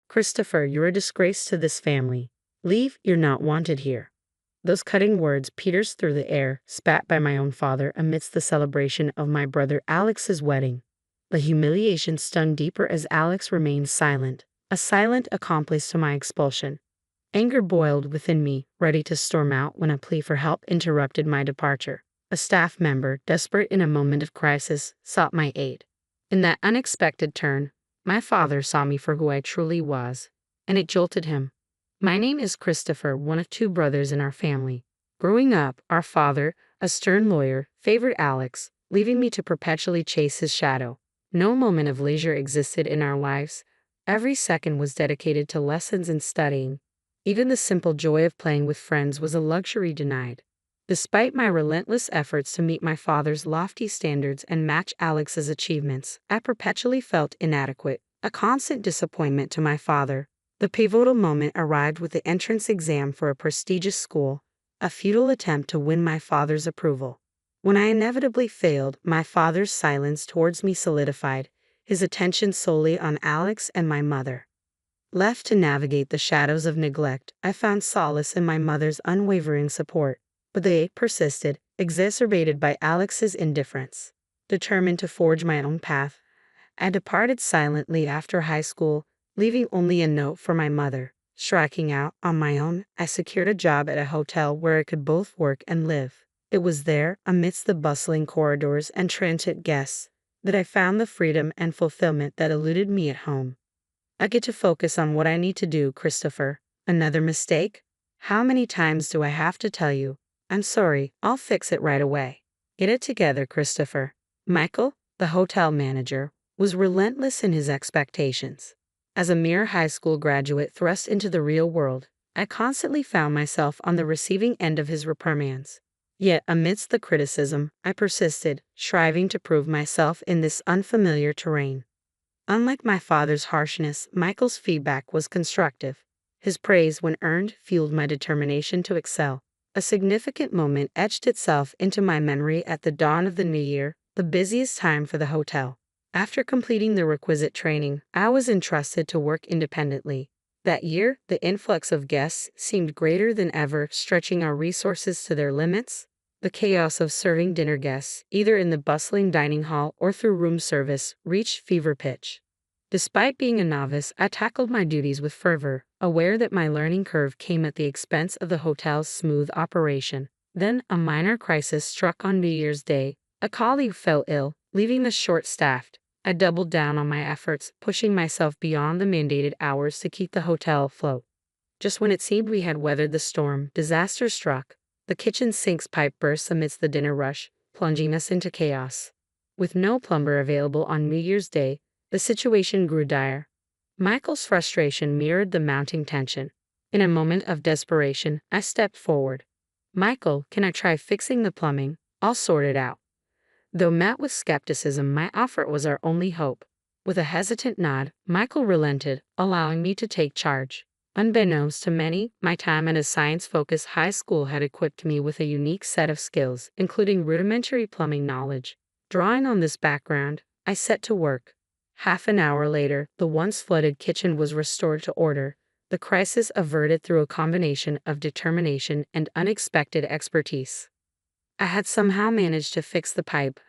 "Christopher, you're a disgrace to this family. Leave, you're not wanted here." Those cutting words pierced through the air, spat by my own father amidst the celebration of my brother Alex's wedding. The humiliation stung deeper as Alex remained silent, a silent accomplice to my expulsion. Anger boiled within me, ready to storm out when a plea for help interrupted my departure. A staff member, desperate in a moment of crisis, sought my aid. In that unexpected turn, my father saw me for who I truly was, and it jolted him. My name is Christopher, one of two brothers in our family. Growing up, our father, a stern lawyer, favored Alex, leaving me to perpetually chase his shadow. No moment of leisure existed in our lives. Every second was dedicated to lessons and studying. Even the simple joy of playing with friends was a luxury denied. Despite my relentless efforts to meet my father's lofty standards and match Alex's achievements, I perpetually felt inadequate, a constant disappointment to my father. The pivotal moment arrived with the entrance exam for a prestigious school, a futile attempt to win my father's approval. When I inevitably failed, my father's silence towards me solidified, his attention solely on Alex and my mother. Left to navigate the shadows of neglect, I found solace in my mother's unwavering support, but the ache persisted, exacerbated by Alex's indifference. Determined to forge my own path, I departed silently after high school, leaving only a note for my mother. Striking out on my own, I secured a job at a hotel where I could both work and live. It was there, amidst the bustling corridors and transient guests, that I found the freedom and fulfillment that eluded me at home. I get to focus on what I need to do, Christopher. Another mistake? How many times do I have to tell you? I'm sorry, I'll fix it right away. Get it together, Christopher. Michael, the hotel manager, was relentless in his expectations. As a mere high school graduate thrust into the real world, I constantly found myself on the receiving end of his reprimands. Yet, amidst the criticism, I persisted, striving to prove myself in this unfamiliar terrain. Unlike my father's harshness, Michael's feedback was constructive. His praise, when earned, fueled my determination to excel. A significant moment etched itself into my memory at the dawn of the new year, the busiest time for the hotel. After completing the requisite training, I was entrusted to work independently. That year, the influx of guests seemed greater than ever, stretching our resources to their limits. The chaos of serving dinner guests, either in the bustling dining hall or through room service, reached fever pitch. Despite being a novice, I tackled my duties with fervor, aware that my learning curve came at the expense of the hotel's smooth operation. Then, a minor crisis struck on New Year's Day. A colleague fell ill, leaving us short-staffed. I doubled down on my efforts, pushing myself beyond the mandated hours to keep the hotel afloat. Just when it seemed we had weathered the storm, disaster struck. The kitchen sink's pipe burst amidst the dinner rush, plunging us into chaos. With no plumber available on New Year's Day, the situation grew dire. Michael's frustration mirrored the mounting tension. In a moment of desperation, I stepped forward. "Michael, can I try fixing the plumbing? I'll sort it out." Though met with skepticism, my offer was our only hope. With a hesitant nod, Michael relented, allowing me to take charge. Unbeknownst to many, my time at a science-focused high school had equipped me with a unique set of skills, including rudimentary plumbing knowledge. Drawing on this background, I set to work. Half an hour later, the once flooded kitchen was restored to order, the crisis averted through a combination of determination and unexpected expertise. I had somehow managed to fix the pipe,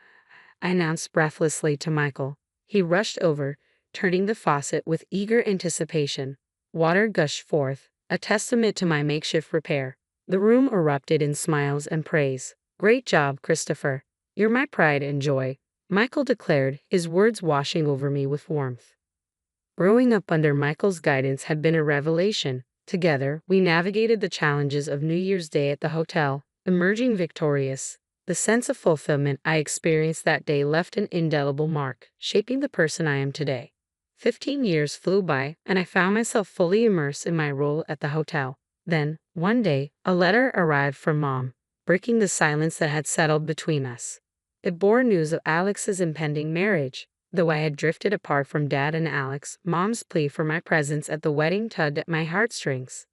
I announced breathlessly to Michael. He rushed over, turning the faucet with eager anticipation. Water gushed forth, a testament to my makeshift repair. The room erupted in smiles and praise. "Great job, Christopher. You're my pride and joy," Michael declared, his words washing over me with warmth. Growing up under Michael's guidance had been a revelation. Together, we navigated the challenges of New Year's Day at the hotel, emerging victorious. The sense of fulfillment I experienced that day left an indelible mark, shaping the person I am today. 15 years flew by, and I found myself fully immersed in my role at the hotel. Then, one day, a letter arrived from Mom, breaking the silence that had settled between us. It bore news of Alex's impending marriage. Though I had drifted apart from Dad and Alex, Mom's plea for my presence at the wedding tugged at my heartstrings.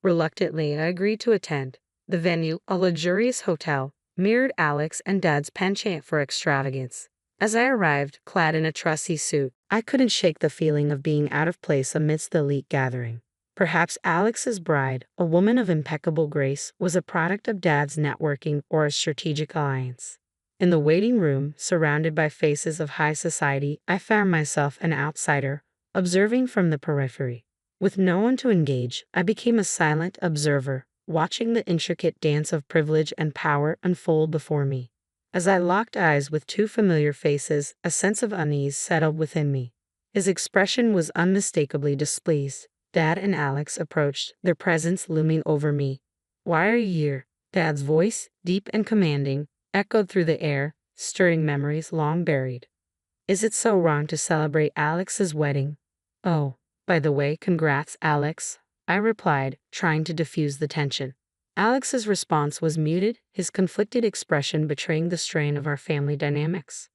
Reluctantly, I agreed to attend. The venue, a luxurious hotel, mirrored Alex and Dad's penchant for extravagance. As I arrived, clad in a trusty suit, I couldn't shake the feeling of being out of place amidst the elite gathering. Perhaps Alex's bride, a woman of impeccable grace, was a product of Dad's networking or a strategic alliance. In the waiting room, surrounded by faces of high society, I found myself an outsider, observing from the periphery. With no one to engage, I became a silent observer, watching the intricate dance of privilege and power unfold before me. As I locked eyes with two familiar faces, a sense of unease settled within me. His expression was unmistakably displeased. Dad and Alex approached, their presence looming over me. "Why are you here?" Dad's voice, deep and commanding, echoed through the air, stirring memories long buried. "Is it so wrong to celebrate Alex's wedding?" "Oh, by the way, congrats, Alex," I replied, trying to diffuse the tension. Alex's response was muted, his conflicted expression betraying the strain of our family dynamics.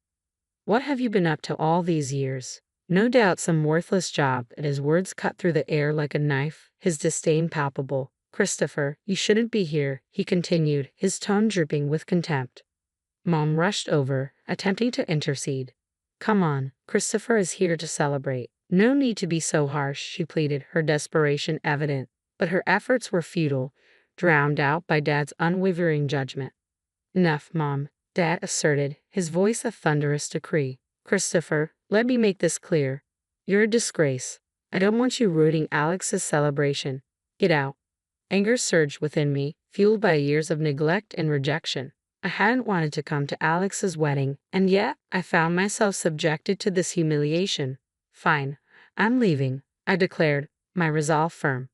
"What have you been up to all these years?" "No doubt some worthless job," and his words cut through the air like a knife, his disdain palpable. "Christopher, you shouldn't be here," he continued, his tone dripping with contempt. Mom rushed over, attempting to intercede. "Come on, Christopher is here to celebrate. No need to be so harsh," she pleaded, her desperation evident. But her efforts were futile, drowned out by Dad's unwavering judgment. "Enough, Mom," Dad asserted, his voice a thunderous decree. "Christopher, let me make this clear. You're a disgrace. I don't want you ruining Alex's celebration. Get out." Anger surged within me, fueled by years of neglect and rejection. I hadn't wanted to come to Alex's wedding, and yet I found myself subjected to this humiliation. "Fine, I'm leaving," I declared, my resolve firm.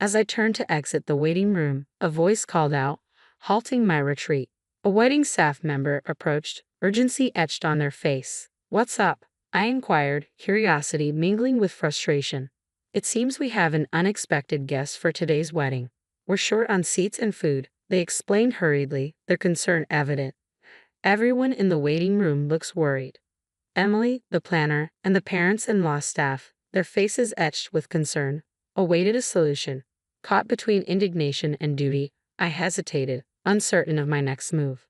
As I turned to exit the waiting room, a voice called out, halting my retreat. A wedding staff member approached, urgency etched on their face. "What's up?" I inquired, curiosity mingling with frustration. "It seems we have an unexpected guest for today's wedding. We're short on seats and food," they explained hurriedly, their concern evident. Everyone in the waiting room looks worried. Emily, the planner, and the parents-in-law staff, their faces etched with concern, awaited a solution. Caught between indignation and duty, I hesitated, uncertain of my next move.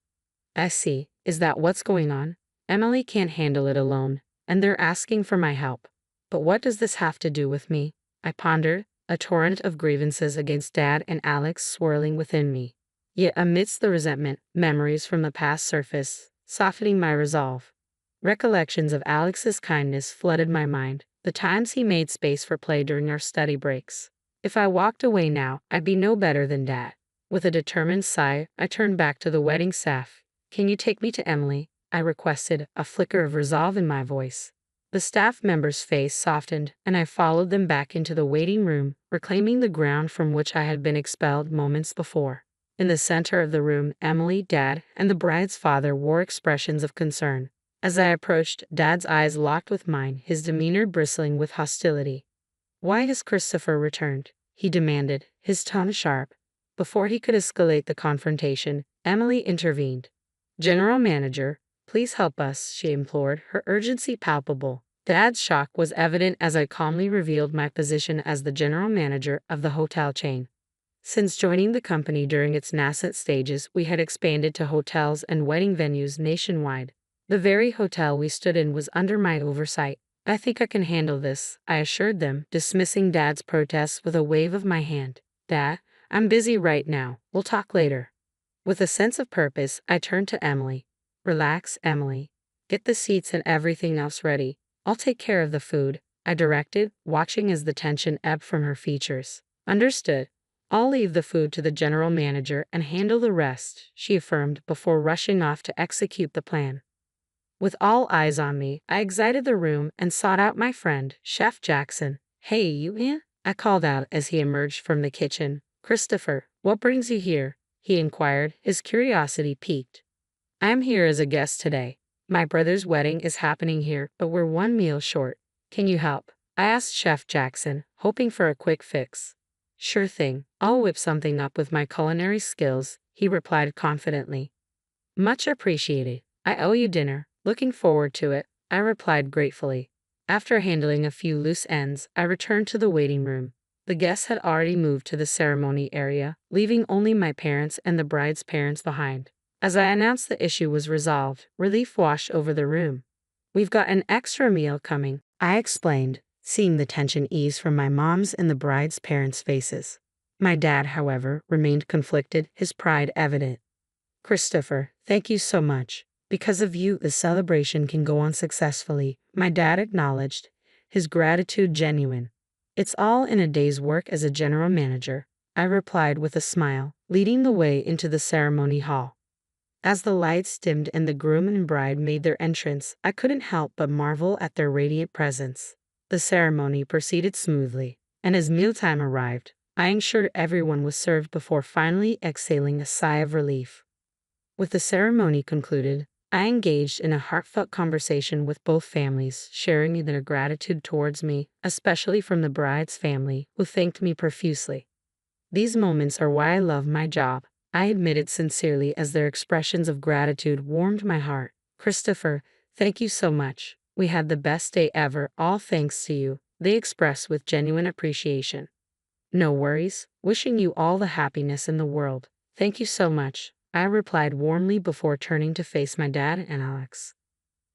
"I see. Is that what's going on? Emily can't handle it alone, and they're asking for my help. But what does this have to do with me?" I pondered, a torrent of grievances against Dad and Alex swirling within me. Yet amidst the resentment, memories from the past surfaced, softening my resolve. Recollections of Alex's kindness flooded my mind, the times he made space for play during our study breaks. If I walked away now, I'd be no better than Dad. With a determined sigh, I turned back to the wedding staff. "Can you take me to Emily?" I requested, a flicker of resolve in my voice. The staff member's face softened, and I followed them back into the waiting room, reclaiming the ground from which I had been expelled moments before. In the center of the room, Emily, Dad, and the bride's father wore expressions of concern. As I approached, Dad's eyes locked with mine, his demeanor bristling with hostility. "Why has Christopher returned?" he demanded, his tone sharp. Before he could escalate the confrontation, Emily intervened. "General Manager, please help us," she implored, her urgency palpable. Dad's shock was evident as I calmly revealed my position as the general manager of the hotel chain. Since joining the company during its nascent stages, we had expanded to hotels and wedding venues nationwide. The very hotel we stood in was under my oversight. "I think I can handle this," I assured them, dismissing Dad's protests with a wave of my hand. "Dad, I'm busy right now. We'll talk later." With a sense of purpose, I turned to Emily. "Relax, Emily. Get the seats and everything else ready. I'll take care of the food," I directed, watching as the tension ebbed from her features. "Understood. I'll leave the food to the general manager and handle the rest," she affirmed before rushing off to execute the plan. With all eyes on me, I exited the room and sought out my friend, Chef Jackson. "Hey, you in?" I called out as he emerged from the kitchen. "Christopher, what brings you here?" he inquired, his curiosity piqued. "I am here as a guest today. My brother's wedding is happening here, but we're one meal short. Can you help?" I asked Chef Jackson, hoping for a quick fix. "Sure thing. I'll whip something up with my culinary skills," he replied confidently. "Much appreciated. I owe you dinner. Looking forward to it," I replied gratefully. After handling a few loose ends, I returned to the waiting room. The guests had already moved to the ceremony area, leaving only my parents and the bride's parents behind. As I announced the issue was resolved, relief washed over the room. "We've got an extra meal coming," I explained, seeing the tension ease from my mom's and the bride's parents' faces. My dad, however, remained conflicted, his pride evident. "Christopher, thank you so much. Because of you, the celebration can go on successfully," my dad acknowledged, his gratitude genuine. "It's all in a day's work as a general manager," I replied with a smile, leading the way into the ceremony hall. As the lights dimmed and the groom and bride made their entrance, I couldn't help but marvel at their radiant presence. The ceremony proceeded smoothly, and as mealtime arrived, I ensured everyone was served before finally exhaling a sigh of relief. With the ceremony concluded, I engaged in a heartfelt conversation with both families, sharing their gratitude towards me, especially from the bride's family, who thanked me profusely. "These moments are why I love my job," I admitted sincerely as their expressions of gratitude warmed my heart. "Christopher, thank you so much. We had the best day ever, all thanks to you," they expressed with genuine appreciation. "No worries. Wishing you all the happiness in the world. Thank you so much," I replied warmly before turning to face my dad and Alex.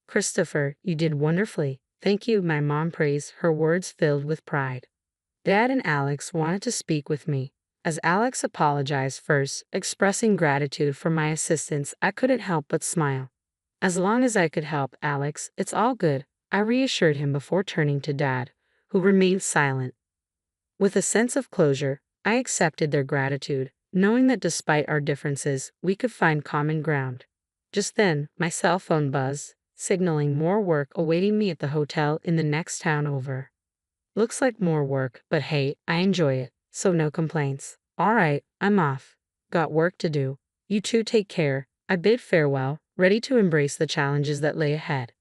"Christopher, you did wonderfully. Thank you," my mom praised, her words filled with pride. Dad and Alex wanted to speak with me. As Alex apologized first, expressing gratitude for my assistance, I couldn't help but smile. "As long as I could help, Alex, it's all good," I reassured him before turning to Dad, who remained silent. With a sense of closure, I accepted their gratitude, knowing that despite our differences, we could find common ground. Just then, my cell phone buzzed, signaling more work awaiting me at the hotel in the next town over. Looks like more work, but hey, I enjoy it, so no complaints. "All right, I'm off. Got work to do. You two take care," I bid farewell, ready to embrace the challenges that lay ahead.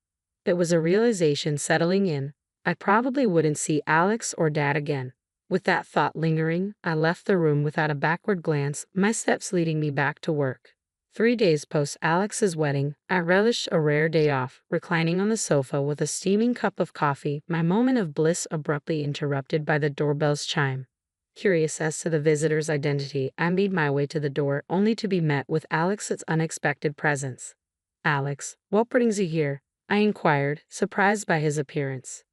It was a realization settling in. I probably wouldn't see Alex or Dad again. With that thought lingering, I left the room without a backward glance, my steps leading me back to work. 3 days post Alex's wedding, I relished a rare day off, reclining on the sofa with a steaming cup of coffee, my moment of bliss abruptly interrupted by the doorbell's chime. Curious as to the visitor's identity, I made my way to the door, only to be met with Alex's unexpected presence. "Alex, what brings you here?" I inquired, surprised by his appearance.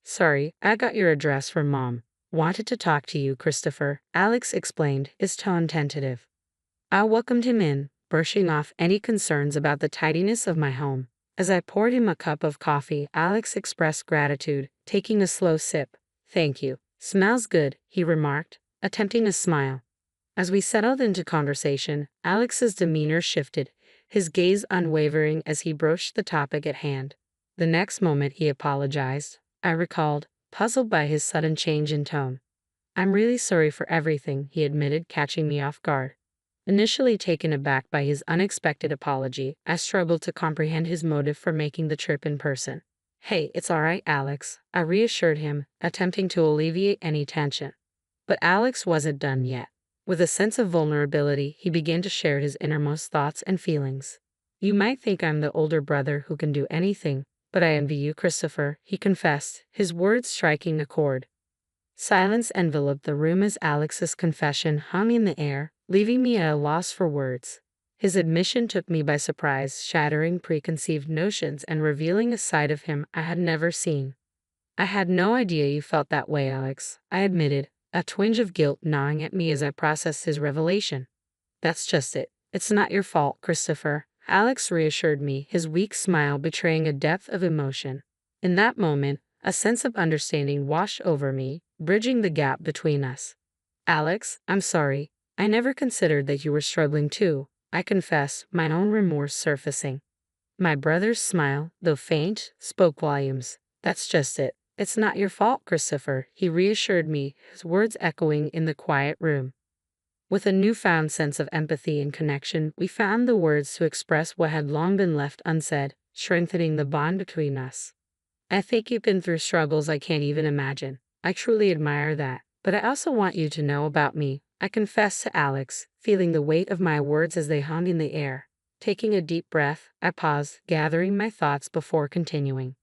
"Sorry, I got your address from Mom. Wanted to talk to you, Christopher," Alex explained, his tone tentative. I welcomed him in, brushing off any concerns about the tidiness of my home. As I poured him a cup of coffee, Alex expressed gratitude, taking a slow sip. "Thank you. Smells good," he remarked, attempting a smile. As we settled into conversation, Alex's demeanor shifted, his gaze unwavering as he broached the topic at hand. The next moment he apologized, I recalled, puzzled by his sudden change in tone. "I'm really sorry for everything," he admitted, catching me off guard. Initially taken aback by his unexpected apology, I struggled to comprehend his motive for making the trip in person. "Hey, it's all right, Alex," I reassured him, attempting to alleviate any tension. But Alex wasn't done yet. With a sense of vulnerability, he began to share his innermost thoughts and feelings. "You might think I'm the older brother who can do anything, but I envy you, Christopher," he confessed, his words striking a chord. Silence enveloped the room as Alex's confession hung in the air, leaving me at a loss for words. His admission took me by surprise, shattering preconceived notions and revealing a side of him I had never seen. "I had no idea you felt that way, Alex," I admitted, a twinge of guilt gnawing at me as I processed his revelation. "That's just it. It's not your fault, Christopher," Alex reassured me, his weak smile betraying a depth of emotion. In that moment, a sense of understanding washed over me, bridging the gap between us. "Alex, I'm sorry. I never considered that you were struggling too," I confessed, my own remorse surfacing. My brother's smile, though faint, spoke volumes. "That's just it. It's not your fault, Christopher," he reassured me, his words echoing in the quiet room. With a newfound sense of empathy and connection, we found the words to express what had long been left unsaid, strengthening the bond between us. "I think you've been through struggles I can't even imagine. I truly admire that. But I also want you to know about me," I confessed to Alex, feeling the weight of my words as they hung in the air. Taking a deep breath, I paused, gathering my thoughts before continuing.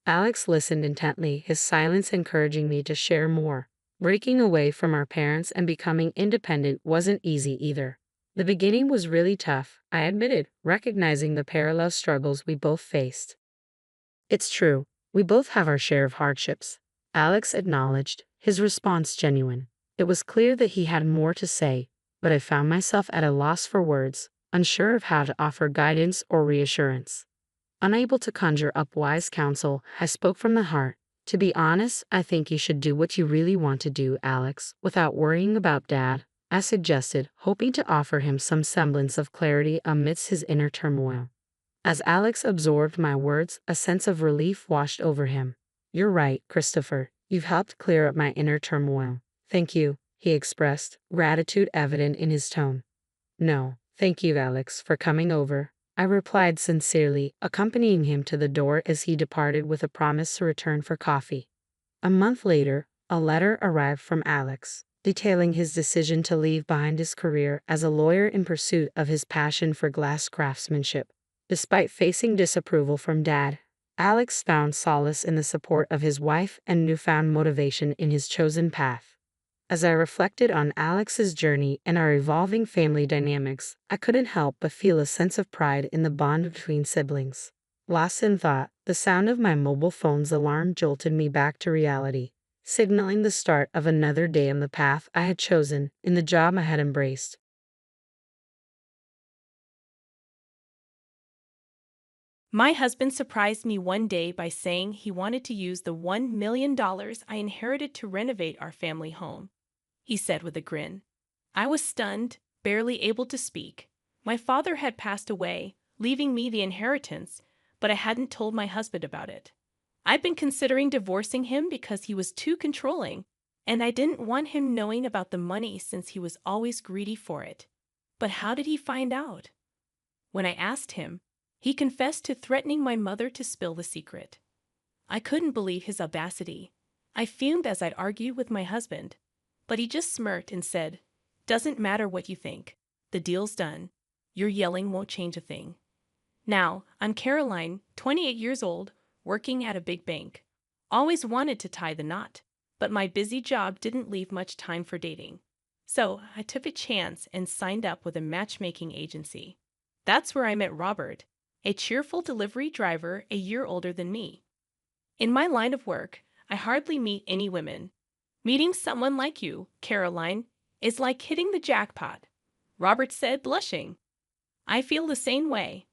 Alex listened intently, his silence encouraging me to share more. Breaking away from our parents and becoming independent wasn't easy either. The beginning was really tough, I admitted, recognizing the parallel struggles we both faced. It's true, we both have our share of hardships, Alex acknowledged, his response genuine. It was clear that he had more to say, but I found myself at a loss for words, unsure of how to offer guidance or reassurance. Unable to conjure up wise counsel, I spoke from the heart. To be honest, I think you should do what you really want to do, Alex, without worrying about Dad, I suggested, hoping to offer him some semblance of clarity amidst his inner turmoil. As Alex absorbed my words, a sense of relief washed over him. You're right, Christopher. You've helped clear up my inner turmoil. Thank you, he expressed, gratitude evident in his tone. No, thank you, Alex, for coming over, I replied sincerely, accompanying him to the door as he departed with a promise to return for coffee. A month later, a letter arrived from Alex, detailing his decision to leave behind his career as a lawyer in pursuit of his passion for glass craftsmanship. Despite facing disapproval from Dad, Alex found solace in the support of his wife and newfound motivation in his chosen path. As I reflected on Alex's journey and our evolving family dynamics, I couldn't help but feel a sense of pride in the bond between siblings. Lost in thought, the sound of my mobile phone's alarm jolted me back to reality, signaling the start of another day on the path I had chosen, in the job I had embraced. My husband surprised me one day by saying he wanted to use the $1 million I inherited to renovate our family home. He said with a grin. I was stunned, barely able to speak. My father had passed away, leaving me the inheritance, but I hadn't told my husband about it. I'd been considering divorcing him because he was too controlling, and I didn't want him knowing about the money since he was always greedy for it. But how did he find out? When I asked him, he confessed to threatening my mother to spill the secret. I couldn't believe his audacity. I fumed as I'd argued with my husband, but he just smirked and said, "Doesn't matter what you think. The deal's done. Your yelling won't change a thing." Now, I'm Caroline, 28 years old, working at a big bank. Always wanted to tie the knot, but my busy job didn't leave much time for dating. So I took a chance and signed up with a matchmaking agency. That's where I met Robert, a cheerful delivery driver a year older than me. In my line of work, I hardly meet any women. Meeting someone like you, Caroline, is like hitting the jackpot, Robert said, blushing. I feel the same way.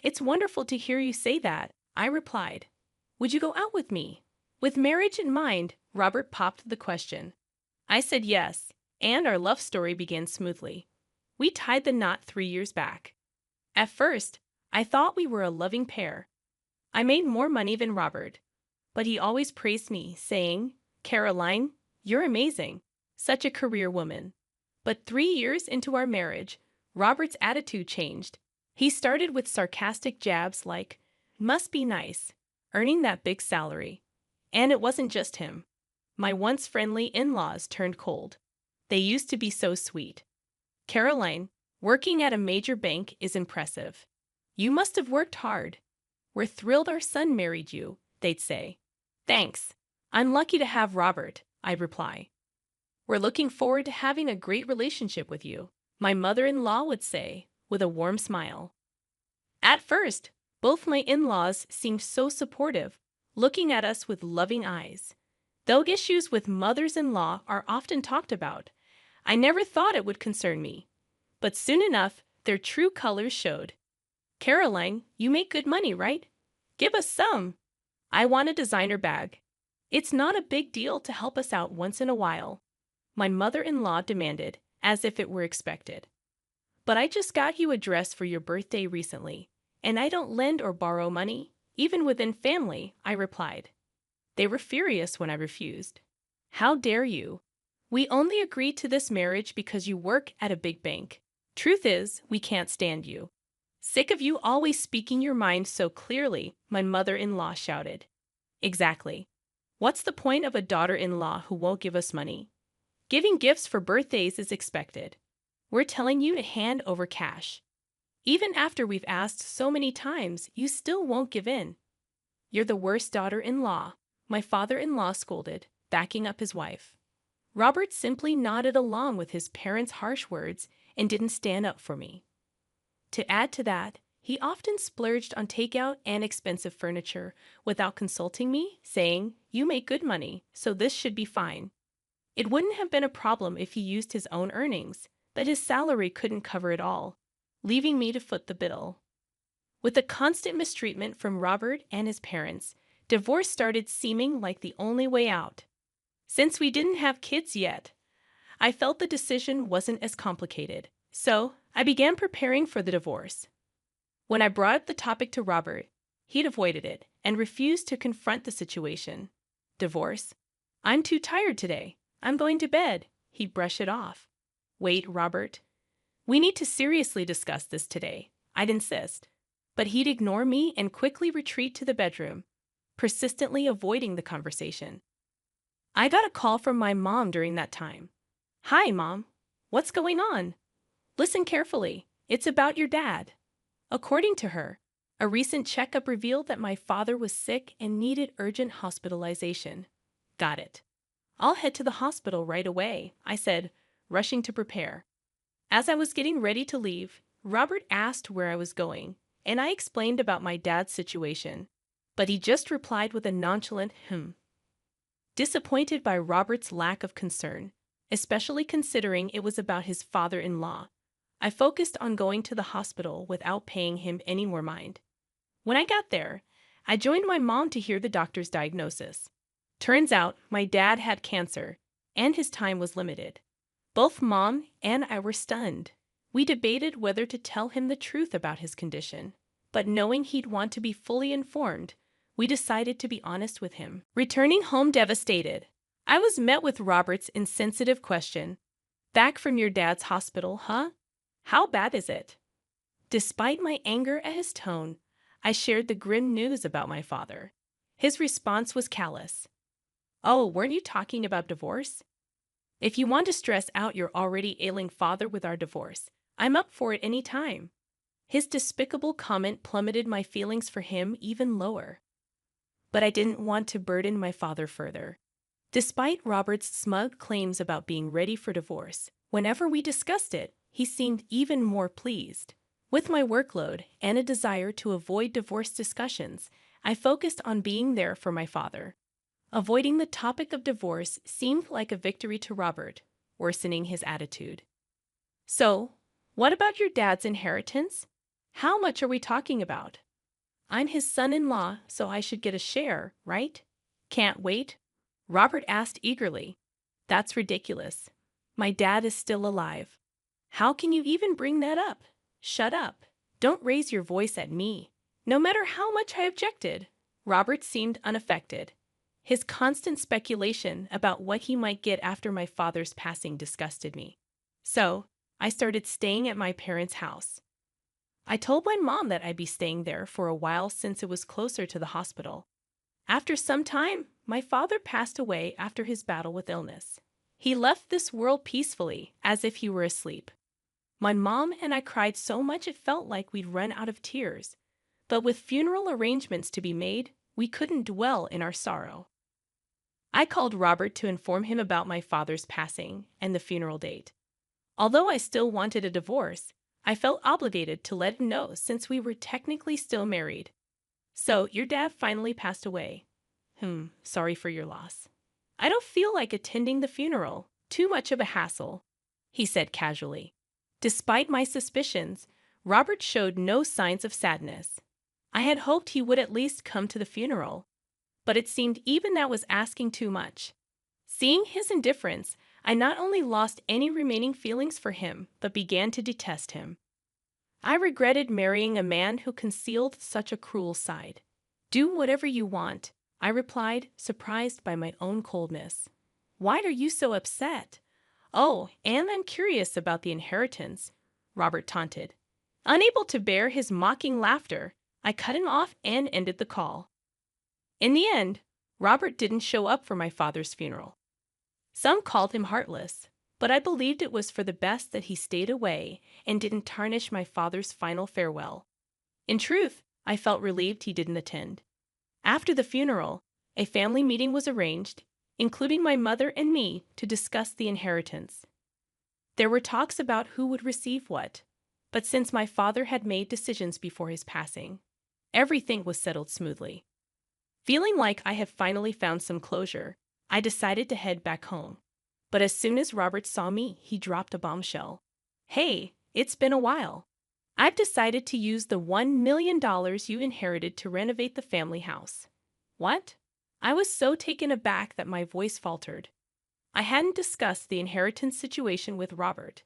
It's wonderful to hear you say that, I replied. Would you go out with me? With marriage in mind, Robert popped the question. I said yes, and our love story began smoothly. We tied the knot 3 years back. At first, I thought we were a loving pair. I made more money than Robert, but he always praised me, saying, Caroline, you're amazing, such a career woman. But 3 years into our marriage, Robert's attitude changed. He started with sarcastic jabs like, must be nice, earning that big salary. And it wasn't just him. My once friendly in-laws turned cold. They used to be so sweet. Caroline, working at a major bank is impressive. You must have worked hard. We're thrilled our son married you, they'd say. Thanks. I'm lucky to have Robert, I'd reply. We're looking forward to having a great relationship with you, my mother-in-law would say, with a warm smile. At first, both my in-laws seemed so supportive, looking at us with loving eyes. Though issues with mothers-in-law are often talked about, I never thought it would concern me. But soon enough, their true colors showed. Caroline, you make good money, right? Give us some. I want a designer bag. It's not a big deal to help us out once in a while, my mother-in-law demanded, as if it were expected. But I just got you a dress for your birthday recently, and I don't lend or borrow money, even within family, I replied. They were furious when I refused. How dare you? We only agreed to this marriage because you work at a big bank. Truth is, we can't stand you. Sick of you always speaking your mind so clearly, my mother-in-law shouted. Exactly. What's the point of a daughter-in-law who won't give us money? Giving gifts for birthdays is expected. We're telling you to hand over cash. Even after we've asked so many times, you still won't give in. You're the worst daughter-in-law, my father-in-law scolded, backing up his wife. Robert simply nodded along with his parents' harsh words and didn't stand up for me. To add to that, he often splurged on takeout and expensive furniture without consulting me, saying, "You make good money, so this should be fine." It wouldn't have been a problem if he used his own earnings, but his salary couldn't cover it all, leaving me to foot the bill. With the constant mistreatment from Robert and his parents, divorce started seeming like the only way out. Since we didn't have kids yet, I felt the decision wasn't as complicated, so I began preparing for the divorce. When I brought up the topic to Robert, he'd avoided it and refused to confront the situation. Divorce? "I'm too tired today. I'm going to bed." He'd brush it off. "Wait, Robert. We need to seriously discuss this today." I'd insist. But he'd ignore me and quickly retreat to the bedroom, persistently avoiding the conversation. I got a call from my mom during that time. "Hi, Mom. What's going on?" "Listen carefully. It's about your dad." According to her, a recent checkup revealed that my father was sick and needed urgent hospitalization. "Got it. I'll head to the hospital right away," I said, rushing to prepare. As I was getting ready to leave, Robert asked where I was going, and I explained about my dad's situation, but he just replied with a nonchalant Disappointed by Robert's lack of concern, especially considering it was about his father-in-law, I focused on going to the hospital without paying him any more mind. When I got there, I joined my mom to hear the doctor's diagnosis. Turns out my dad had cancer, and his time was limited. Both Mom and I were stunned. We debated whether to tell him the truth about his condition, but knowing he'd want to be fully informed, we decided to be honest with him. Returning home devastated, I was met with Robert's insensitive question, "Back from your dad's hospital, huh? How bad is it?" Despite my anger at his tone, I shared the grim news about my father. His response was callous. "Oh, weren't you talking about divorce? If you want to stress out your already ailing father with our divorce, I'm up for it any time." His despicable comment plummeted my feelings for him even lower. But I didn't want to burden my father further. Despite Robert's smug claims about being ready for divorce, whenever we discussed it, he seemed even more pleased. With my workload and a desire to avoid divorce discussions, I focused on being there for my father. Avoiding the topic of divorce seemed like a victory to Robert, worsening his attitude. "So, what about your dad's inheritance? How much are we talking about?" "I'm his son-in-law, so I should get a share, right?" "Can't wait?" Robert asked eagerly. "That's ridiculous. My dad is still alive. How can you even bring that up?" "Shut up. Don't raise your voice at me." No matter how much I objected, Robert seemed unaffected. His constant speculation about what he might get after my father's passing disgusted me. So, I started staying at my parents' house. I told my mom that I'd be staying there for a while since it was closer to the hospital. After some time, my father passed away after his battle with illness. He left this world peacefully, as if he were asleep. My mom and I cried so much it felt like we'd run out of tears. But with funeral arrangements to be made, we couldn't dwell in our sorrow. I called Robert to inform him about my father's passing and the funeral date. Although I still wanted a divorce, I felt obligated to let him know since we were technically still married. "So, your dad finally passed away. Sorry for your loss. I don't feel like attending the funeral. Too much of a hassle," he said casually. Despite my suspicions, Robert showed no signs of sadness. I had hoped he would at least come to the funeral, but it seemed even that was asking too much. Seeing his indifference, I not only lost any remaining feelings for him, but began to detest him. I regretted marrying a man who concealed such a cruel side. "Do whatever you want," I replied, surprised by my own coldness. "Why are you so upset?" "Oh, and I'm curious about the inheritance," Robert taunted. Unable to bear his mocking laughter, I cut him off and ended the call. In the end, Robert didn't show up for my father's funeral. Some called him heartless, but I believed it was for the best that he stayed away and didn't tarnish my father's final farewell. In truth, I felt relieved he didn't attend. After the funeral, a family meeting was arranged, including my mother and me, to discuss the inheritance. There were talks about who would receive what, but since my father had made decisions before his passing, everything was settled smoothly. Feeling like I have finally found some closure, I decided to head back home. But as soon as Robert saw me, he dropped a bombshell. "Hey, it's been a while. I've decided to use the $1 million you inherited to renovate the family house." "What?" I was so taken aback that my voice faltered. I hadn't discussed the inheritance situation with Robert.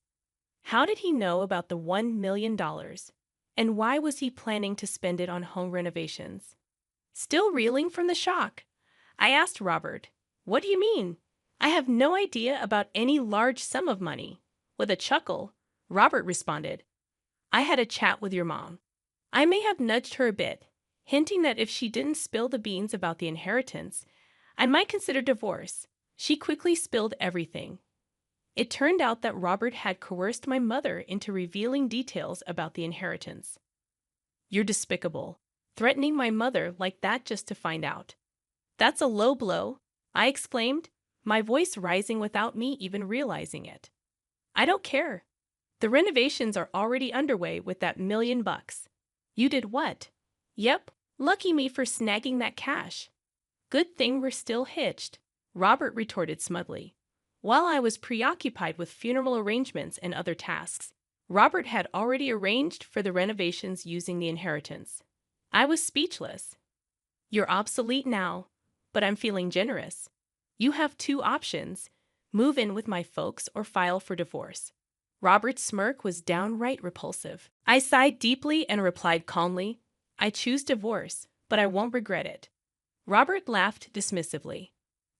How did he know about the $1 million? And why was he planning to spend it on home renovations? Still reeling from the shock, I asked Robert, "What do you mean? I have no idea about any large sum of money." With a chuckle, Robert responded, "I had a chat with your mom. I may have nudged her a bit, hinting that if she didn't spill the beans about the inheritance, I might consider divorce. She quickly spilled everything. It turned out that Robert had coerced my mother into revealing details about the inheritance. You're despicable, threatening my mother like that just to find out. That's a low blow," I exclaimed, my voice rising without me even realizing it. "I don't care. The renovations are already underway with that $1 million. You did what?" "Yep, lucky me for snagging that cash." "Good thing we're still hitched," Robert retorted smugly. While I was preoccupied with funeral arrangements and other tasks, Robert had already arranged for the renovations using the inheritance. I was speechless. "You're obsolete now, but I'm feeling generous. You have two options: move in with my folks or file for divorce." Robert's smirk was downright repulsive. I sighed deeply and replied calmly, "I choose divorce, but I won't regret it." Robert laughed dismissively.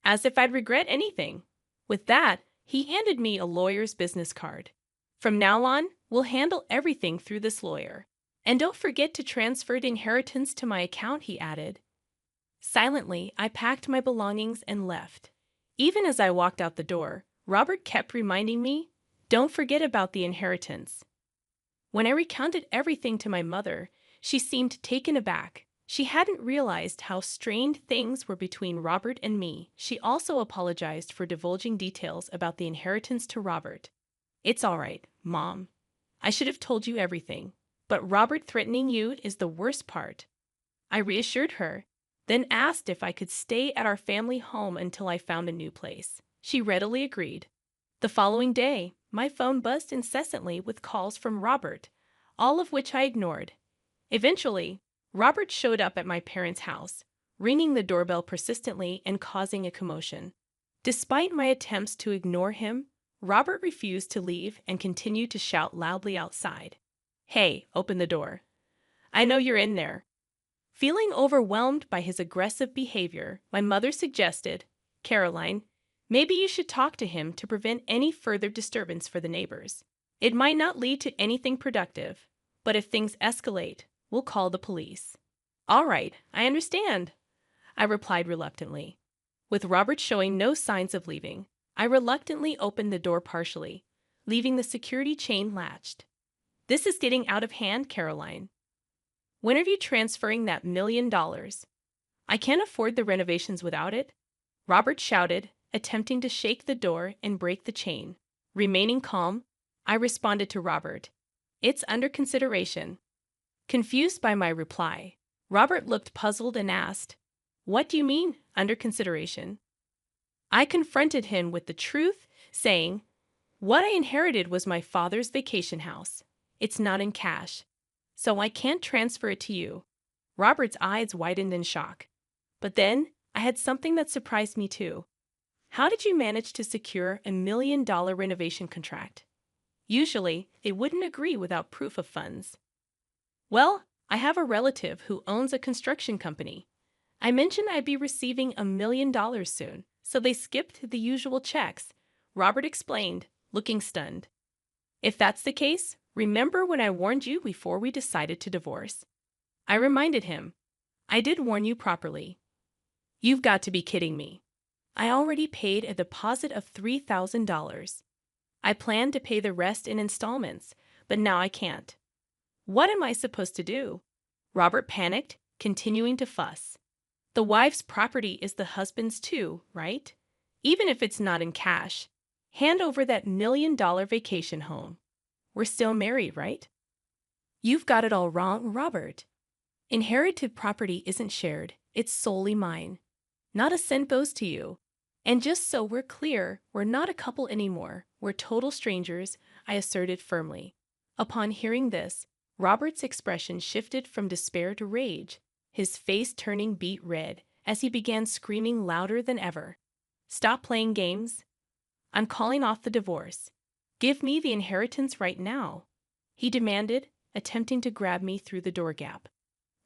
"As if I'd regret anything." With that, he handed me a lawyer's business card. "From now on, we'll handle everything through this lawyer. And don't forget to transfer the inheritance to my account," he added. Silently, I packed my belongings and left. Even as I walked out the door, Robert kept reminding me, "Don't forget about the inheritance." When I recounted everything to my mother, she seemed taken aback. She hadn't realized how strained things were between Robert and me. She also apologized for divulging details about the inheritance to Robert. "It's all right, Mom. I should have told you everything. But Robert threatening you is the worst part." I reassured her, then asked if I could stay at our family home until I found a new place. She readily agreed. The following day, my phone buzzed incessantly with calls from Robert, all of which I ignored. Eventually, Robert showed up at my parents' house, ringing the doorbell persistently and causing a commotion. Despite my attempts to ignore him, Robert refused to leave and continued to shout loudly outside. "Hey, open the door. I know you're in there." Feeling overwhelmed by his aggressive behavior, my mother suggested, "Caroline, maybe you should talk to him to prevent any further disturbance for the neighbors. It might not lead to anything productive, but if things escalate, we'll call the police." "All right, I understand," I replied reluctantly. With Robert showing no signs of leaving, I reluctantly opened the door partially, leaving the security chain latched. "This is getting out of hand, Caroline. When are you transferring that $1 million? I can't afford the renovations without it," Robert shouted, attempting to shake the door and break the chain. Remaining calm, I responded to Robert, "It's under consideration." Confused by my reply, Robert looked puzzled and asked, "What do you mean, under consideration?" I confronted him with the truth, saying, "What I inherited was my father's vacation house. It's not in cash, so I can't transfer it to you." Robert's eyes widened in shock. But then, I had something that surprised me too. "How did you manage to secure $1 million renovation contract? Usually, they wouldn't agree without proof of funds." "Well, I have a relative who owns a construction company. I mentioned I'd be receiving $1 million soon, so they skipped the usual checks," Robert explained, looking stunned. "If that's the case, remember when I warned you before we decided to divorce?" I reminded him, "I did warn you properly." "You've got to be kidding me. I already paid a deposit of $3,000. I planned to pay the rest in installments, but now I can't. What am I supposed to do?" Robert panicked, continuing to fuss. "The wife's property is the husband's too, right? Even if it's not in cash, hand over that $1 million vacation home. We're still married, right? You've got it all wrong, Robert. Inherited property isn't shared, it's solely mine. Not a cent goes to you. And just so we're clear, we're not a couple anymore. We're total strangers, I asserted firmly. Upon hearing this, Robert's expression shifted from despair to rage, his face turning beet red as he began screaming louder than ever. Stop playing games. I'm calling off the divorce. Give me the inheritance right now, he demanded, attempting to grab me through the door gap.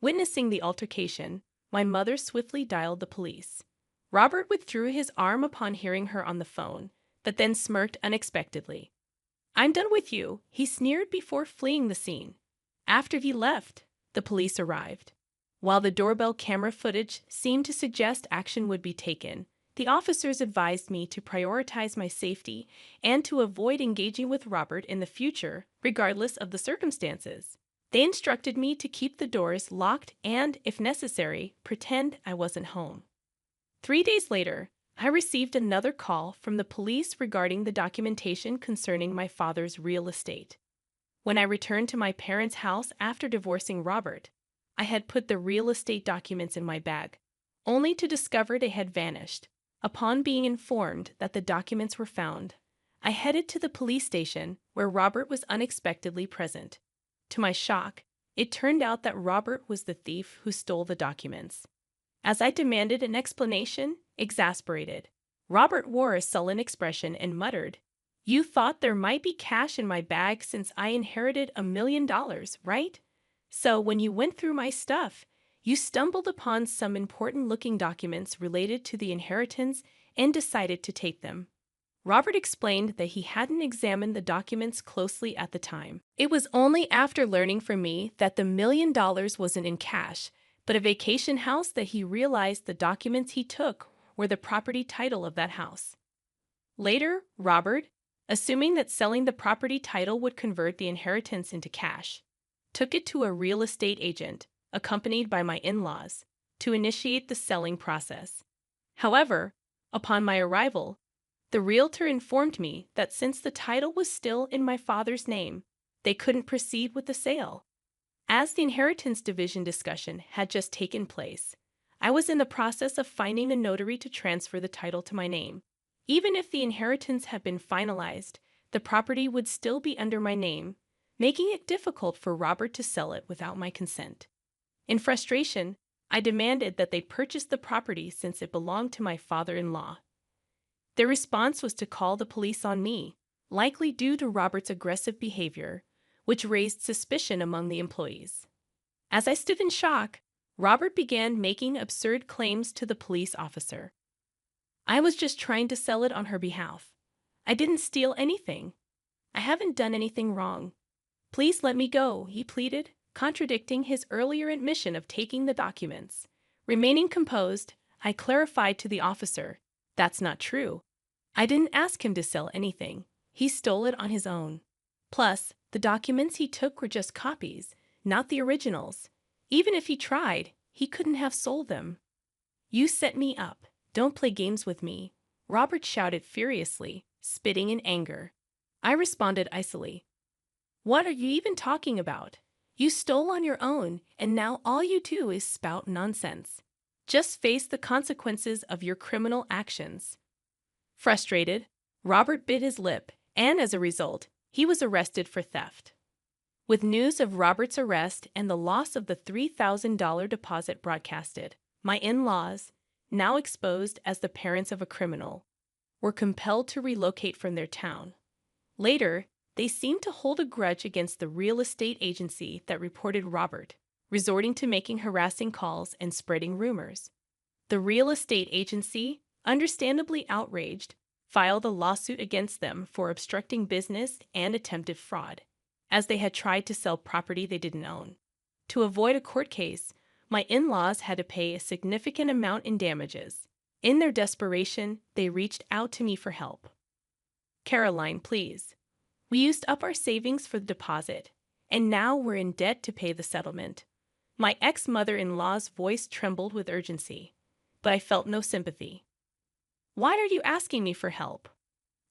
Witnessing the altercation, my mother swiftly dialed the police. Robert withdrew his arm upon hearing her on the phone, but then smirked unexpectedly. I'm done with you, he sneered before fleeing the scene. After he left, the police arrived. While the doorbell camera footage seemed to suggest action would be taken, the officers advised me to prioritize my safety and to avoid engaging with Robert in the future, regardless of the circumstances. They instructed me to keep the doors locked and, if necessary, pretend I wasn't home. 3 days later, I received another call from the police regarding the documentation concerning my father's real estate. When I returned to my parents' house after divorcing Robert, I had put the real estate documents in my bag, only to discover they had vanished. Upon being informed that the documents were found, I headed to the police station where Robert was unexpectedly present. To my shock, it turned out that Robert was the thief who stole the documents. As I demanded an explanation, exasperated, Robert wore a sullen expression and muttered, "You thought there might be cash in my bag since I inherited $1 million, right? So when you went through my stuff, you stumbled upon some important-looking documents related to the inheritance and decided to take them." Robert explained that he hadn't examined the documents closely at the time. It was only after learning from me that the $1 million wasn't in cash, but a vacation house that he realized the documents he took were the property title of that house. Later, Robert, assuming that selling the property title would convert the inheritance into cash, took it to a real estate agent, accompanied by my in-laws, to initiate the selling process. However, upon my arrival, the realtor informed me that since the title was still in my father's name, they couldn't proceed with the sale. As the inheritance division discussion had just taken place, I was in the process of finding a notary to transfer the title to my name. Even if the inheritance had been finalized, the property would still be under my name, making it difficult for Robert to sell it without my consent. In frustration, I demanded that they purchase the property since it belonged to my father-in-law. Their response was to call the police on me, likely due to Robert's aggressive behavior, which raised suspicion among the employees. As I stood in shock, Robert began making absurd claims to the police officer. I was just trying to sell it on her behalf. I didn't steal anything. I haven't done anything wrong. Please let me go, he pleaded, contradicting his earlier admission of taking the documents. Remaining composed, I clarified to the officer, that's not true. I didn't ask him to sell anything. He stole it on his own. Plus, the documents he took were just copies, not the originals. Even if he tried, he couldn't have sold them. You set me up. Don't play games with me, Robert shouted furiously, spitting in anger. I responded icily. What are you even talking about? You stole on your own, and now all you do is spout nonsense. Just face the consequences of your criminal actions. Frustrated, Robert bit his lip, and as a result, he was arrested for theft. With news of Robert's arrest and the loss of the $3,000 deposit broadcasted, my in-laws, now exposed as the parents of a criminal, were compelled to relocate from their town. Later, they seemed to hold a grudge against the real estate agency that reported Robert, resorting to making harassing calls and spreading rumors. The real estate agency, understandably outraged, filed a lawsuit against them for obstructing business and attempted fraud, as they had tried to sell property they didn't own. To avoid a court case, my in-laws had to pay a significant amount in damages. In their desperation, they reached out to me for help. Caroline, please. We used up our savings for the deposit, and now we're in debt to pay the settlement. My ex-mother-in-law's voice trembled with urgency, but I felt no sympathy. Why are you asking me for help?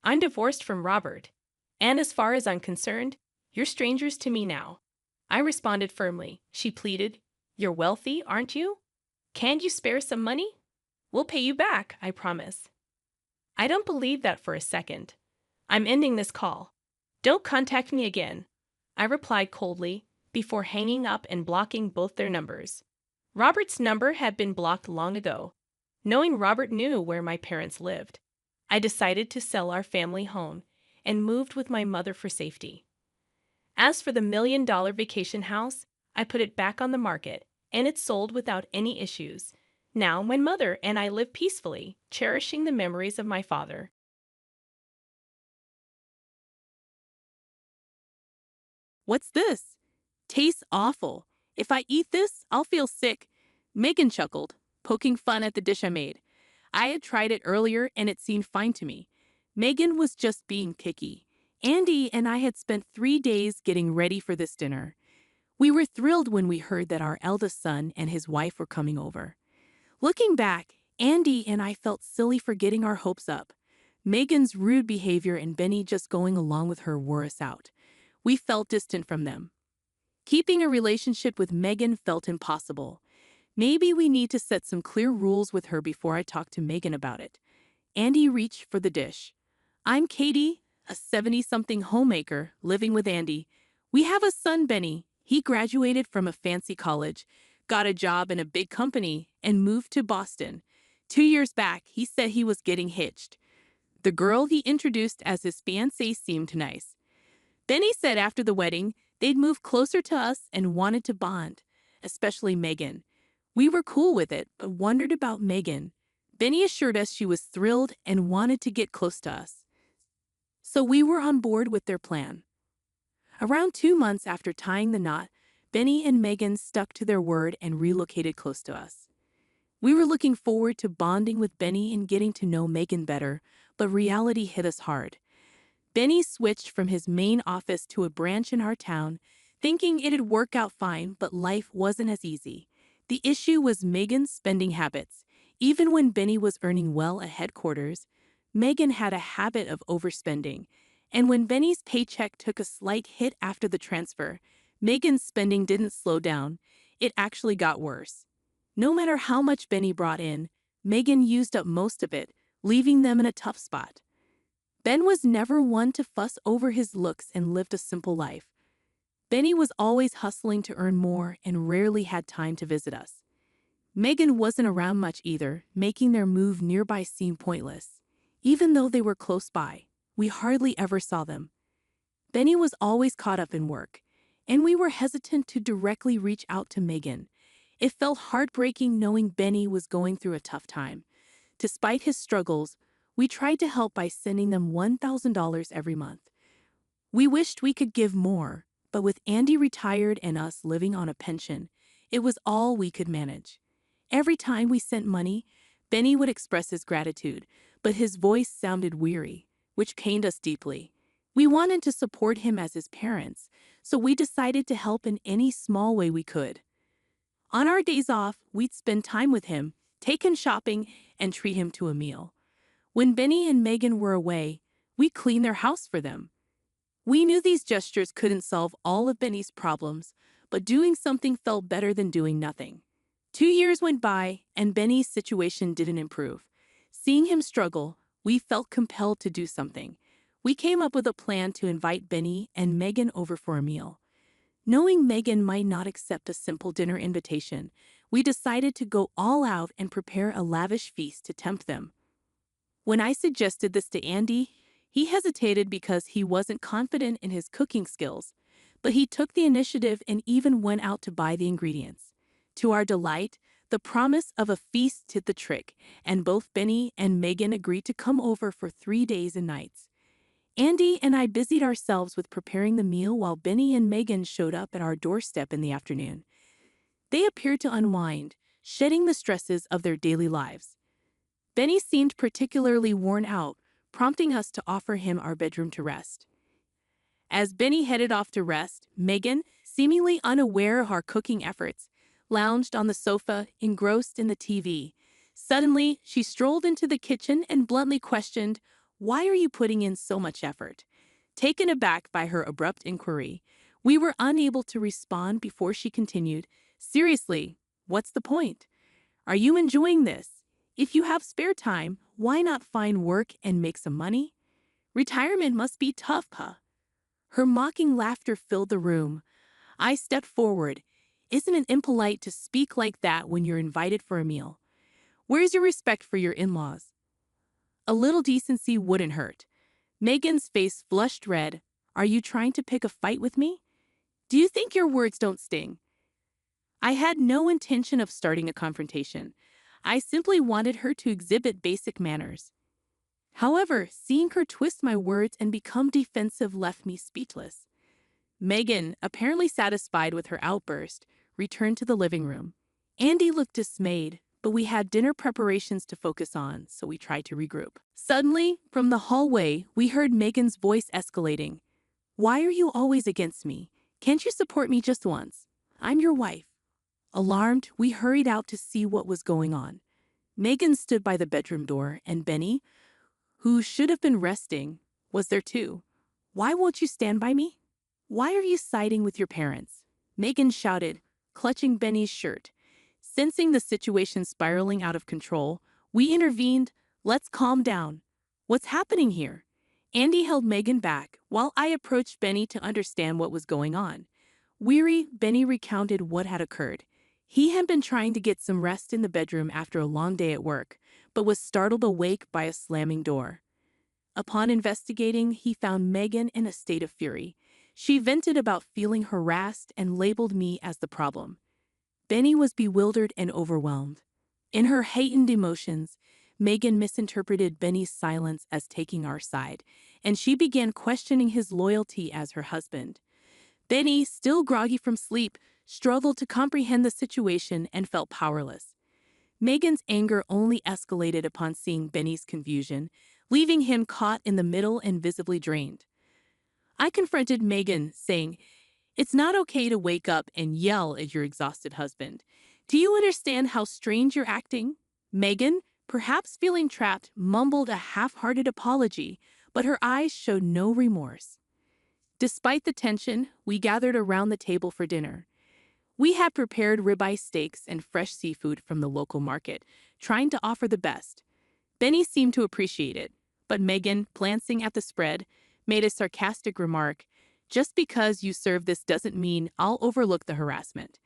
I'm divorced from Robert. And as far as I'm concerned, you're strangers to me now. I responded firmly. She pleaded, "You're wealthy, aren't you? Can't you spare some money? We'll pay you back, I promise." I don't believe that for a second. I'm ending this call. Don't contact me again, I replied coldly, before hanging up and blocking both their numbers. Robert's number had been blocked long ago. Knowing Robert knew where my parents lived, I decided to sell our family home and moved with my mother for safety. As for the $1 million vacation house, I put it back on the market, and it sold without any issues. Now my mother and I live peacefully, cherishing the memories of my father. What's this? Tastes awful. If I eat this, I'll feel sick. Megan chuckled, poking fun at the dish I made. I had tried it earlier and it seemed fine to me. Megan was just being picky. Andy and I had spent 3 days getting ready for this dinner. We were thrilled when we heard that our eldest son and his wife were coming over. Looking back, Andy and I felt silly for getting our hopes up. Megan's rude behavior and Benny just going along with her wore us out. We felt distant from them. Keeping a relationship with Megan felt impossible. Maybe we need to set some clear rules with her before I talk to Megan about it. Andy reached for the dish. I'm Katie, a 70-something homemaker living with Andy. We have a son, Benny. He graduated from a fancy college, got a job in a big company, and moved to Boston. 2 years back, he said he was getting hitched. The girl he introduced as his fiancée seemed nice. Benny said after the wedding, they'd move closer to us and wanted to bond, especially Megan. We were cool with it, but wondered about Megan. Benny assured us she was thrilled and wanted to get close to us. So we were on board with their plan. Around 2 months after tying the knot, Benny and Megan stuck to their word and relocated close to us. We were looking forward to bonding with Benny and getting to know Megan better, but reality hit us hard. Benny switched from his main office to a branch in our town, thinking it'd work out fine, but life wasn't as easy. The issue was Megan's spending habits. Even when Benny was earning well at headquarters, Megan had a habit of overspending. And when Benny's paycheck took a slight hit after the transfer, Megan's spending didn't slow down. It actually got worse. No matter how much Benny brought in, Megan used up most of it, leaving them in a tough spot. Ben was never one to fuss over his looks and lived a simple life. Benny was always hustling to earn more and rarely had time to visit us. Megan wasn't around much either, making their move nearby seem pointless. Even though they were close by, we hardly ever saw them. Benny was always caught up in work, and we were hesitant to directly reach out to Megan. It felt heartbreaking knowing Benny was going through a tough time. Despite his struggles, we tried to help by sending them $1,000 every month. We wished we could give more, but with Andy retired and us living on a pension, it was all we could manage. Every time we sent money, Benny would express his gratitude, but his voice sounded weary, which pained us deeply. We wanted to support him as his parents, so we decided to help in any small way we could. On our days off, we'd spend time with him, take him shopping, and treat him to a meal. When Benny and Megan were away, we cleaned their house for them. We knew these gestures couldn't solve all of Benny's problems, but doing something felt better than doing nothing. 2 years went by, and Benny's situation didn't improve. Seeing him struggle, we felt compelled to do something. We came up with a plan to invite Benny and Megan over for a meal. Knowing Megan might not accept a simple dinner invitation, we decided to go all out and prepare a lavish feast to tempt them. When I suggested this to Andy, he hesitated because he wasn't confident in his cooking skills, but he took the initiative and even went out to buy the ingredients. To our delight, the promise of a feast did the trick, and both Benny and Megan agreed to come over for 3 days and nights. Andy and I busied ourselves with preparing the meal while Benny and Megan showed up at our doorstep in the afternoon. They appeared to unwind, shedding the stresses of their daily lives. Benny seemed particularly worn out, prompting us to offer him our bedroom to rest. As Benny headed off to rest, Megan, seemingly unaware of our cooking efforts, lounged on the sofa, engrossed in the TV. Suddenly, she strolled into the kitchen and bluntly questioned, "Why are you putting in so much effort?" Taken aback by her abrupt inquiry, we were unable to respond before she continued, "Seriously, what's the point? Are you enjoying this? If you have spare time, why not find work and make some money? Retirement must be tough, huh?" Her mocking laughter filled the room. I stepped forward. "Isn't it impolite to speak like that when you're invited for a meal? Where's your respect for your in-laws? A little decency wouldn't hurt." Megan's face flushed red. "Are you trying to pick a fight with me? Do you think your words don't sting?" I had no intention of starting a confrontation. I simply wanted her to exhibit basic manners. However, seeing her twist my words and become defensive left me speechless. Megan, apparently satisfied with her outburst, returned to the living room. Andy looked dismayed, but we had dinner preparations to focus on, so we tried to regroup. Suddenly, from the hallway, we heard Megan's voice escalating. "Why are you always against me? Can't you support me just once? I'm your wife." Alarmed, we hurried out to see what was going on. Megan stood by the bedroom door, and Benny, who should have been resting, was there too. "Why won't you stand by me? Why are you siding with your parents?" Megan shouted, clutching Benny's shirt. Sensing the situation spiraling out of control, we intervened. "Let's calm down. What's happening here?" Andy held Megan back, while I approached Benny to understand what was going on. Weary, Benny recounted what had occurred. He had been trying to get some rest in the bedroom after a long day at work, but was startled awake by a slamming door. Upon investigating, he found Megan in a state of fury. She vented about feeling harassed and labeled me as the problem. Benny was bewildered and overwhelmed. In her heightened emotions, Megan misinterpreted Benny's silence as taking our side, and she began questioning his loyalty as her husband. Benny, still groggy from sleep, struggled to comprehend the situation and felt powerless. Megan's anger only escalated upon seeing Benny's confusion, leaving him caught in the middle and visibly drained. I confronted Megan, saying, "It's not okay to wake up and yell at your exhausted husband. Do you understand how strange you're acting?" Megan, perhaps feeling trapped, mumbled a half-hearted apology, but her eyes showed no remorse. Despite the tension, we gathered around the table for dinner. We had prepared ribeye steaks and fresh seafood from the local market, trying to offer the best. Benny seemed to appreciate it, but Megan, glancing at the spread, made a sarcastic remark, "Just because you serve this doesn't mean I'll overlook the harassment."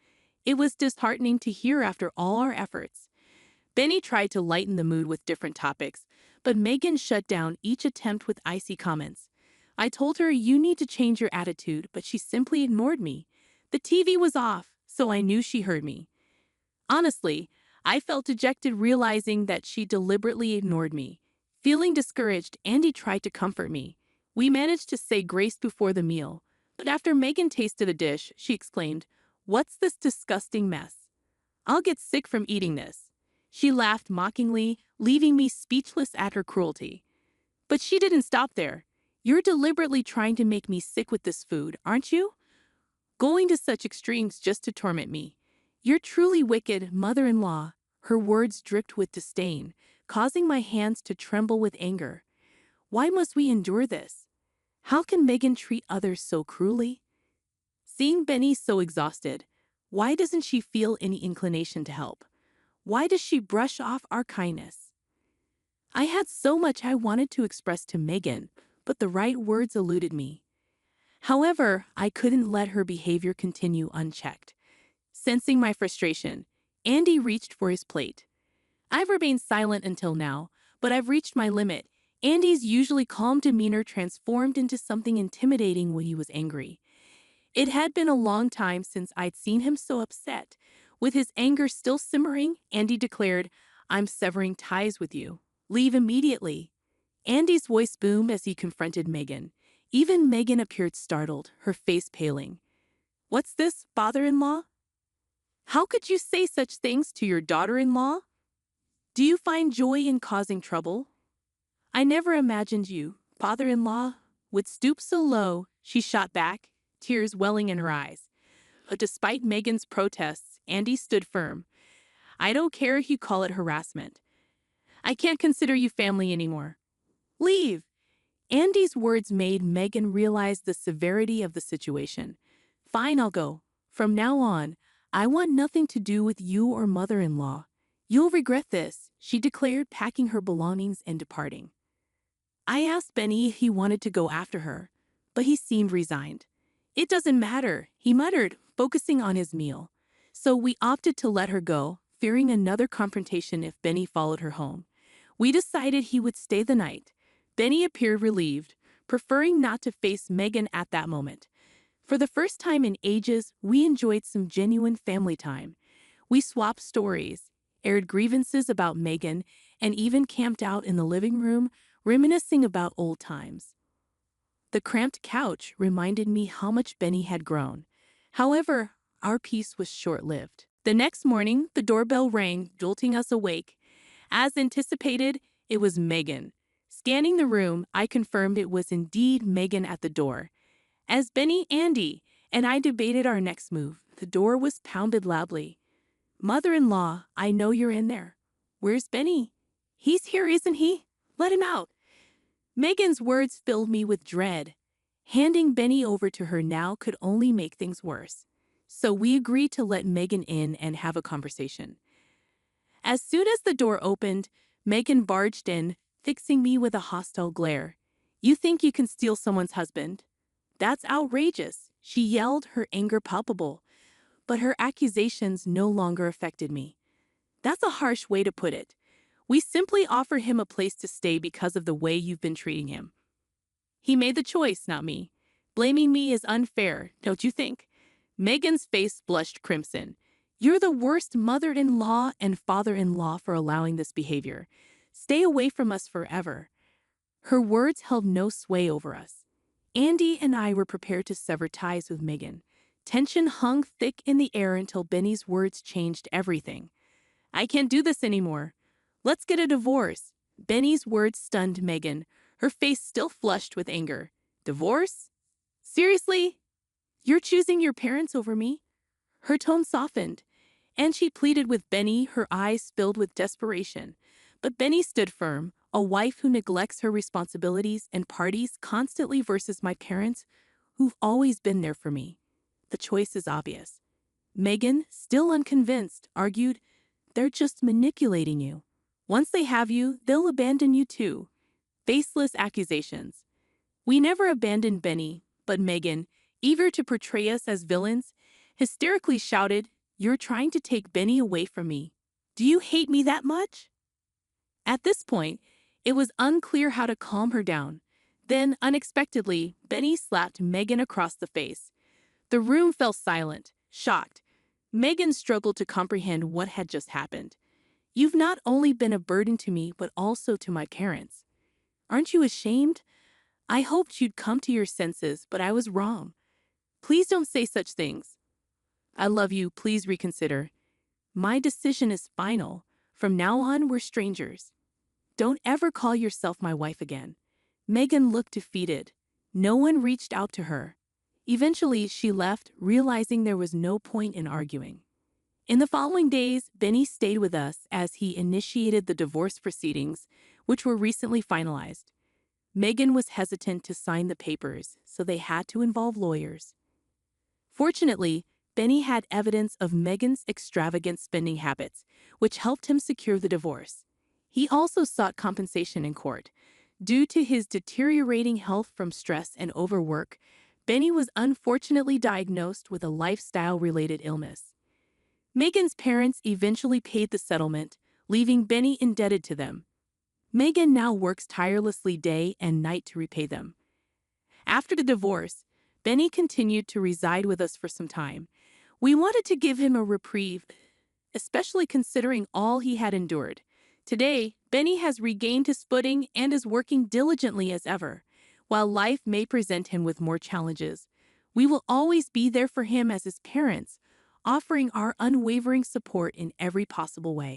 It was disheartening to hear after all our efforts. Benny tried to lighten the mood with different topics, but Megan shut down each attempt with icy comments. I told her, "You need to change your attitude," but she simply ignored me. The TV was off, so I knew she heard me. Honestly, I felt dejected realizing that she deliberately ignored me. Feeling discouraged, Andy tried to comfort me. We managed to say grace before the meal, but after Megan tasted a dish, she exclaimed, "What's this disgusting mess? I'll get sick from eating this." She laughed mockingly, leaving me speechless at her cruelty. But she didn't stop there. "You're deliberately trying to make me sick with this food, aren't you? Going to such extremes just to torment me. You're truly wicked, mother-in-law." Her words dripped with disdain, causing my hands to tremble with anger. Why must we endure this? How can Megan treat others so cruelly? Seeing Benny so exhausted, why doesn't she feel any inclination to help? Why does she brush off our kindness? I had so much I wanted to express to Megan, but the right words eluded me. However, I couldn't let her behavior continue unchecked. Sensing my frustration, Andy reached for his plate. I've remained silent until now, but I've reached my limit. Andy's usually calm demeanor transformed into something intimidating when he was angry. It had been a long time since I'd seen him so upset. With his anger still simmering, Andy declared, "I'm severing ties with you. Leave immediately." Andy's voice boomed as he confronted Megan. Even Megan appeared startled, her face paling. "What's this, father-in-law? How could you say such things to your daughter-in-law? Do you find joy in causing trouble? I never imagined you, father-in-law, would stoop so low," she shot back, tears welling in her eyes. But despite Megan's protests, Andy stood firm. I don't care if you call it harassment. I can't consider you family anymore. Leave. Andy's words made Megan realize the severity of the situation. Fine, I'll go. From now on, I want nothing to do with you or mother-in-law. You'll regret this, she declared, packing her belongings and departing. I asked Benny if he wanted to go after her, but he seemed resigned. It doesn't matter, he muttered, focusing on his meal. So we opted to let her go, fearing another confrontation if Benny followed her home. We decided he would stay the night. Benny appeared relieved, preferring not to face Megan at that moment. For the first time in ages, we enjoyed some genuine family time. We swapped stories, aired grievances about Megan, and even camped out in the living room, reminiscing about old times. The cramped couch reminded me how much Benny had grown. However, our peace was short-lived. The next morning, the doorbell rang, jolting us awake. As anticipated, it was Megan. Scanning the room, I confirmed it was indeed Megan at the door. As Benny, Andy, and I debated our next move, the door was pounded loudly. Mother-in-law, I know you're in there. Where's Benny? He's here, isn't he? Let him out. Megan's words filled me with dread. Handing Benny over to her now could only make things worse. So we agreed to let Megan in and have a conversation. As soon as the door opened, Megan barged in, fixing me with a hostile glare. You think you can steal someone's husband? That's outrageous, she yelled, her anger palpable. But her accusations no longer affected me. That's a harsh way to put it. We simply offer him a place to stay because of the way you've been treating him. He made the choice, not me. Blaming me is unfair, don't you think? Megan's face blushed crimson. You're the worst mother-in-law and father-in-law for allowing this behavior. Stay away from us forever. Her words held no sway over us. Andy and I were prepared to sever ties with Megan. Tension hung thick in the air until Benny's words changed everything. I can't do this anymore. Let's get a divorce. Benny's words stunned Megan, her face still flushed with anger. Divorce? Seriously? You're choosing your parents over me? Her tone softened, and she pleaded with Benny, her eyes filled with desperation. But Benny stood firm, a wife who neglects her responsibilities and parties constantly versus my parents, who've always been there for me. The choice is obvious. Megan, still unconvinced, argued, they're just manipulating you. Once they have you, they'll abandon you too. Baseless accusations. We never abandoned Benny, but Megan, eager to portray us as villains, hysterically shouted, You're trying to take Benny away from me. Do you hate me that much? At this point, it was unclear how to calm her down. Then, unexpectedly, Benny slapped Megan across the face. The room fell silent, shocked. Megan struggled to comprehend what had just happened. You've not only been a burden to me, but also to my parents. Aren't you ashamed? I hoped you'd come to your senses, but I was wrong. Please don't say such things. I love you, please reconsider. My decision is final. From now on, we're strangers. Don't ever call yourself my wife again. Megan looked defeated. No one reached out to her. Eventually, she left, realizing there was no point in arguing. In the following days, Benny stayed with us as he initiated the divorce proceedings, which were recently finalized. Megan was hesitant to sign the papers, so they had to involve lawyers. Fortunately, Benny had evidence of Megan's extravagant spending habits, which helped him secure the divorce. He also sought compensation in court. Due to his deteriorating health from stress and overwork, Benny was unfortunately diagnosed with a lifestyle-related illness. Megan's parents eventually paid the settlement, leaving Benny indebted to them. Megan now works tirelessly day and night to repay them. After the divorce, Benny continued to reside with us for some time. We wanted to give him a reprieve, especially considering all he had endured. Today, Benny has regained his footing and is working diligently as ever. While life may present him with more challenges, we will always be there for him as his parents, offering our unwavering support in every possible way.